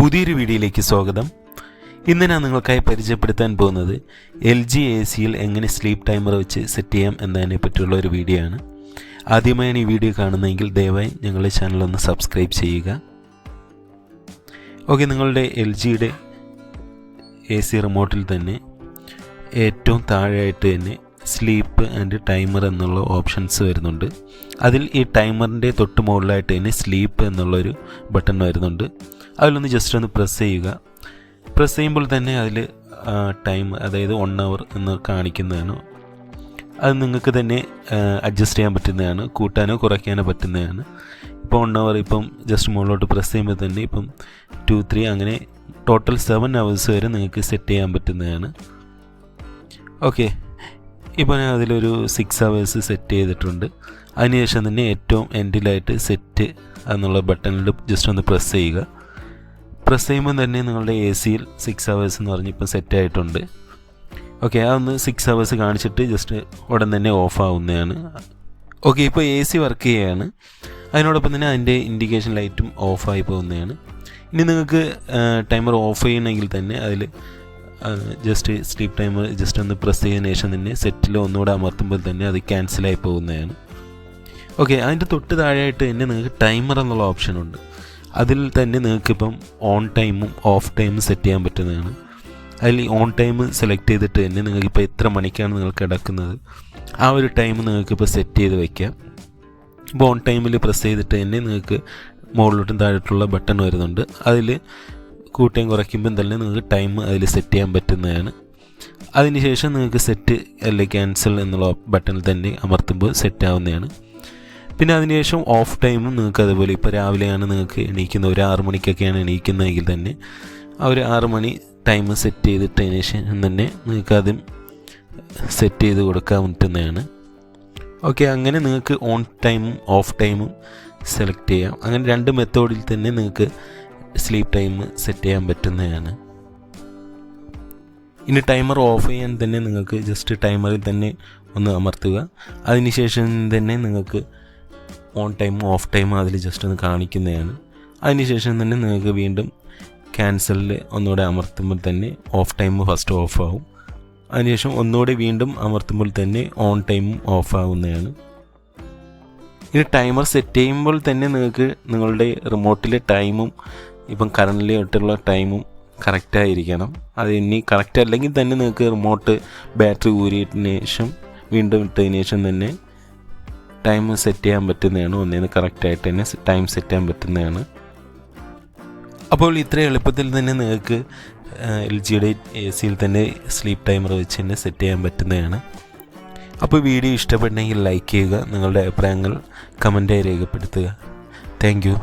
പുതിയൊരു വീഡിയോയിലേക്ക് സ്വാഗതം. ഇന്ന് ഞാൻ നിങ്ങൾക്കായി പരിചയപ്പെടുത്താൻ പോകുന്നത് LG AC-യിൽ എങ്ങനെ സ്ലീപ്പ് ടൈമർ വെച്ച് സെറ്റ് ചെയ്യാം എന്നതിനെ പറ്റിയുള്ള ഒരു വീഡിയോ ആണ്. ആദ്യമായാണ് ഈ വീഡിയോ കാണുന്നതെങ്കിൽ ദയവായി ഞങ്ങളുടെ ചാനൽ ഒന്ന് സബ്സ്ക്രൈബ് ചെയ്യുക. ഓക്കെ, നിങ്ങളുടെ LGയുടെ AC റിമോട്ടിൽ തന്നെ ഏറ്റവും താഴെയായിട്ട് തന്നെ സ്ലീപ്പ് ആൻഡ് ടൈമർ എന്നുള്ള ഓപ്ഷൻസ് വരുന്നുണ്ട്. അതിൽ ഈ ടൈമറിൻ്റെ തൊട്ട് മുകളിലായിട്ട് തന്നെ സ്ലീപ്പ് എന്നുള്ളൊരു ബട്ടൺ വരുന്നുണ്ട്. അതിലൊന്ന് ജസ്റ്റ് ഒന്ന് പ്രസ് ചെയ്യുക. പ്രസ് ചെയ്യുമ്പോൾ തന്നെ അതിൽ ടൈം, അതായത് 1 hour എന്ന് കാണിക്കുന്നതാണ്. അത് നിങ്ങൾക്ക് തന്നെ അഡ്ജസ്റ്റ് ചെയ്യാൻ പറ്റുന്നതാണ്, കൂട്ടാനോ കുറയ്ക്കാനോ പറ്റുന്നതാണ്. ഇപ്പോൾ 1 hour ഇപ്പം ജസ്റ്റ് മുകളിലോട്ട് പ്രസ് ചെയ്യുമ്പോൾ തന്നെ ഇപ്പം 2, 3 അങ്ങനെ ടോട്ടൽ 7 hours വരെ നിങ്ങൾക്ക് സെറ്റ് ചെയ്യാൻ പറ്റുന്നതാണ്. ഓക്കെ, ഇപ്പോൾ ഞാൻ അതിലൊരു 6 hours സെറ്റ് ചെയ്തിട്ടുണ്ട്. അതിനുശേഷം തന്നെ ഏറ്റവും എൻഡിലായിട്ട് സെറ്റ് എന്നുള്ള ബട്ടണിൽ ജസ്റ്റ് ഒന്ന് പ്രസ് ചെയ്യുക. പ്രസ് ചെയ്യുമ്പോൾ തന്നെ നിങ്ങളുടെ AC-യിൽ 6 hours എന്ന് പറഞ്ഞ് ഇപ്പം സെറ്റ് ആയിട്ടുണ്ട്. ഓക്കെ, അതൊന്ന് 6 hours കാണിച്ചിട്ട് ജസ്റ്റ് ഉടൻ തന്നെ ഓഫ് ആവുന്നതാണ്. ഓക്കെ, ഇപ്പോൾ AC വർക്ക് ചെയ്യുകയാണ്. അതിനോടൊപ്പം തന്നെ അതിൻ്റെ ഇൻഡിക്കേഷൻ ലൈറ്റും ഓഫായി പോകുന്നതാണ്. ഇനി നിങ്ങൾക്ക് ടൈമർ ഓഫ് ചെയ്യണമെങ്കിൽ തന്നെ അതിൽ ജസ്റ്റ് സ്ലീപ്പ് ടൈമർ ജസ്റ്റ് ഒന്ന് പ്രസ് ചെയ്തതിന് ശേഷം തന്നെ സെറ്റിൽ ഒന്നുകൂടെ അമർത്തുമ്പോൾ തന്നെ അത് ക്യാൻസലായി പോകുന്നതാണ്. ഓക്കെ, അതിൻ്റെ തൊട്ട് താഴെയായിട്ട് തന്നെ നിങ്ങൾക്ക് ടൈമർ എന്നുള്ള ഓപ്ഷനുണ്ട്. അതിൽ തന്നെ നിങ്ങൾക്കിപ്പം ഓൺ ടൈമും ഓഫ് ടൈമും സെറ്റ് ചെയ്യാൻ പറ്റുന്നതാണ്. അതിൽ ഓൺ ടൈം സെലക്ട് ചെയ്തിട്ട് തന്നെ നിങ്ങൾക്കിപ്പോൾ എത്ര മണിക്കാണ് നിങ്ങൾ കിടക്കുന്നത് ആ ഒരു ടൈം നിങ്ങൾക്കിപ്പോൾ സെറ്റ് ചെയ്ത് വയ്ക്കാം. ഇപ്പോൾ ഓൺ ടൈമിൽ പ്രസ് ചെയ്തിട്ട് തന്നെ നിങ്ങൾക്ക് മുകളിലോട്ടും താഴോട്ടുള്ള ബട്ടൺ വരുന്നുണ്ട്. അതിൽ കൂട്ടുകയും കുറയ്ക്കുമ്പം തന്നെ നിങ്ങൾക്ക് ടൈം അതിൽ സെറ്റ് ചെയ്യാൻ പറ്റുന്നതാണ്. അതിനുശേഷം നിങ്ങൾക്ക് സെറ്റ് അല്ലെങ്കിൽ ക്യാൻസൽ എന്നുള്ള ബട്ടണിൽ തന്നെ അമർത്തുമ്പോൾ സെറ്റ് ആവുന്നതാണ്. പിന്നെ അതിനുശേഷം ഓഫ് ടൈമും നിങ്ങൾക്ക് അതുപോലെ, ഇപ്പോൾ രാവിലെയാണ് നിങ്ങൾക്ക് എണീക്കുന്നത്, ഒരു 6 മണിക്കൊക്കെയാണ് എണീക്കുന്നതെങ്കിൽ തന്നെ ആ ഒരു 6 മണി ടൈം സെറ്റ് ചെയ്തിട്ടതിന് ശേഷം തന്നെ നിങ്ങൾക്ക് അതും സെറ്റ് ചെയ്ത് കൊടുക്കാൻ പറ്റുന്നതാണ്. ഓക്കെ, അങ്ങനെ നിങ്ങൾക്ക് ഓൺ ടൈമും ഓഫ് ടൈമും സെലക്ട് ചെയ്യാം. അങ്ങനെ 2 മെത്തേഡിൽ തന്നെ നിങ്ങൾക്ക് സ്ലീപ്പ് ടൈം സെറ്റ് ചെയ്യാൻ പറ്റുന്നതാണ്. ഇനി ടൈമർ ഓഫ് ചെയ്യാൻ തന്നെ നിങ്ങൾക്ക് ജസ്റ്റ് ടൈമറിൽ തന്നെ ഒന്ന് അമർത്തുക. അതിനുശേഷം തന്നെ നിങ്ങൾക്ക് ഓൺ ടൈമും ഓഫ് ടൈമും അതിൽ ജസ്റ്റ് ഒന്ന് കാണിക്കുന്നതാണ്. അതിനുശേഷം തന്നെ നിങ്ങൾക്ക് വീണ്ടും ക്യാൻസലിൽ ഒന്നുകൂടെ അമർത്തുമ്പോൾ തന്നെ ഓഫ് ടൈം ഫസ്റ്റ് ഓഫ് ആവും. അതിനുശേഷം ഒന്നുകൂടെ വീണ്ടും അമർത്തുമ്പോൾ തന്നെ ഓൺ ടൈമും ഓഫ് ആവുന്നതാണ്. ഇനി ടൈമർ സെറ്റ് ചെയ്യുമ്പോൾ തന്നെ നിങ്ങൾക്ക് നിങ്ങളുടെ റിമോട്ടിലെ ടൈമും ഇപ്പം കറൻറ്റ്ലി ആയിട്ടുള്ള ടൈമും കറക്റ്റായിരിക്കണം. അത് ഇനി കറക്റ്റ് അല്ലെങ്കിൽ തന്നെ നിങ്ങൾക്ക് റിമോട്ട് ബാറ്ററി ഊരിയതിന് ശേഷം വീണ്ടും ഇട്ടതിന് ശേഷം തന്നെ ടൈം സെറ്റ് ചെയ്യാൻ പറ്റുന്നതാണ്. ഒന്നേന്ന് കറക്റ്റായിട്ട് തന്നെ ടൈം സെറ്റ് ചെയ്യാൻ പറ്റുന്നതാണ്. അപ്പോൾ ഇത്ര എളുപ്പത്തിൽ തന്നെ നിങ്ങൾക്ക് LGയുടെ AC-യിൽ തന്നെ സ്ലീപ്പ് ടൈമർ വെച്ച് തന്നെ സെറ്റ് ചെയ്യാൻ പറ്റുന്നതാണ്. അപ്പോൾ വീഡിയോ ഇഷ്ടപ്പെട്ടെങ്കിൽ ലൈക്ക് ചെയ്യുക, നിങ്ങളുടെ അഭിപ്രായങ്ങൾ കമൻറ്റായി രേഖപ്പെടുത്തുക. Thank you.